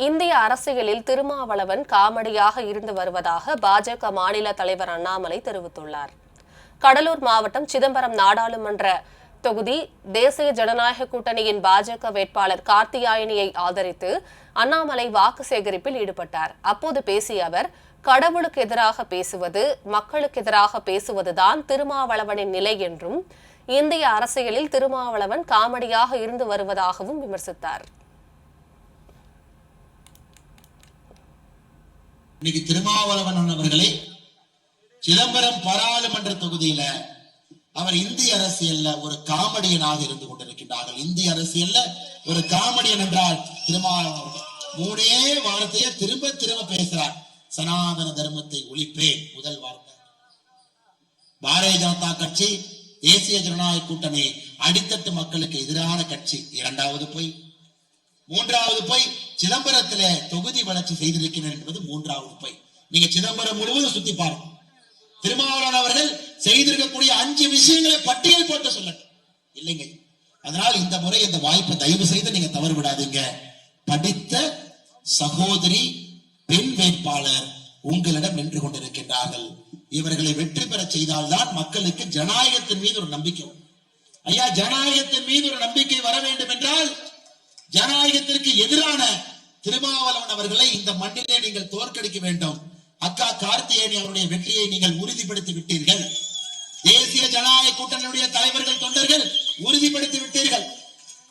இந்திய அரசியலில் திருமாவளவன் காமெடியாக இருந்து வருவதாக பாஜக மாநில தலைவர் அண்ணாமலை தெரிவித்துள்ளார். கடலூர் மாவட்டம் சிதம்பரம் நாடாளுமன்ற தொகுதி தேசிய ஜனநாயக கூட்டணியின் பாஜக வேட்பாளர் கார்த்தியாயனியை ஆதரித்து அண்ணாமலை வாக்கு சேகரிப்பில் ஈடுபட்டார். அப்போது பேசிய அவர், கடவுளுக்கு எதிராக பேசுவது, மக்களுக்கு எதிராக பேசுவதுதான் திருமாவளவனின் நிலை என்றும், இந்திய அரசியலில் திருமாவளவன் காமெடியாக இருந்து வருவதாகவும் விமர்சித்தார். இன்னைக்கு திருமாவளவன் அவர்களை சிதம்பரம் பாராளுமன்ற தொகுதியில அவர் இந்திய அரசியல்ல ஒரு காமெடியனாக இருந்து கொண்டிருக்கின்றார்கள். இந்திய அரசியல்ல ஒரு காமெடியன் என்றால் திருமாவளவன். மூணே வார்த்தையை திரும்ப திரும்ப பேசுறார். சனாதன தர்மத்தை ஒழிப்பேன் முதல் வார்த்தை. பாரதிய ஜனதா கட்சி தேசிய ஜனநாயக கூட்டணி அடித்தட்டு மக்களுக்கு எதிரான கட்சி. இரண்டாவது போய் மூன்றாவது போய் சிதம்பரத்துல தொகுதி வளர்ச்சி செய்திருக்கிறார் என்பது மூன்றாவது போய். நீங்க சிதம்பரம் முழுவதும் சுத்தி பாருங்க. திருமாவளவன் அவர்கள் செய்திருக்கக்கூடிய 5 விஷயங்களை பட்டியல் போட்டு சொல்லட்டும். இல்லைங்க. அதனால் இந்த முறை இந்த வாய்ப்பை தயவு செய்து நீங்க தவறு விடாதீங்க. படித்த சகோதரி பெண் வேட்பாளர் உங்களிடம் நின்று கொண்டிருக்கின்றார்கள். இவர்களை வெற்றி பெற செய்தால்தான் மக்களுக்கு ஜனநாயகத்தின் மீது ஒரு நம்பிக்கை வரும். ஐயா, ஜனநாயகத்தின் மீது ஒரு நம்பிக்கை வர வேண்டும் என்றால் ஜனநாயகத்திற்கு எதிரான திருமாவளவன் அவர்களை இந்த மண்ணிலே நீங்கள் தோற்கடிக்க வேண்டும். அக்கா கார்த்தியேயனி அவருடைய வெற்றியை நீங்கள் உறுதிப்படுத்தி விட்டீர்கள். தேசிய ஜனநாயக கூட்டணியுடைய தலைவர்கள், தொண்டர்கள் உறுதிப்படுத்தி விட்டீர்கள்.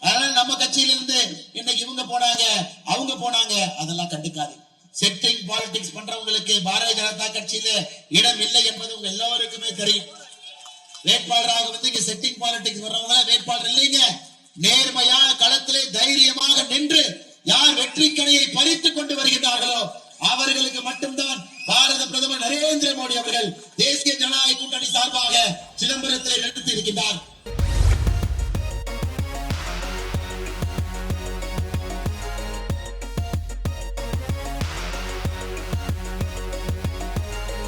அதனால நம்ம கட்சியிலிருந்து இன்னைக்கு இவங்க போனாங்க, அவங்க போனாங்க, அதெல்லாம் கண்டுக்காது. செட்டிங் பாலிடிக்ஸ் பண்றவங்களுக்கு பாரதிய ஜனதா கட்சியில இடம் இல்லை என்பது உங்க எல்லாருக்குமே தெரியும். வேட்பாளராக வந்து இங்க செட்டிங் பாலிடிக்ஸ் வர்றவங்க வேட்பாளர் இல்லைங்க. நேர்மையா களத்திலே தைரியமாக நின்று யார் வெற்றி கணையை பறித்துக் கொண்டு வருகின்றார்களோ அவர்களுக்கு மட்டும்தான் பாரத பிரதமர் நரேந்திர மோடி அவர்கள் தேசிய ஜனநாயக கூட்டணி சார்பாக சிதம்பரத்தில் நிறுத்தி இருக்கின்றார்.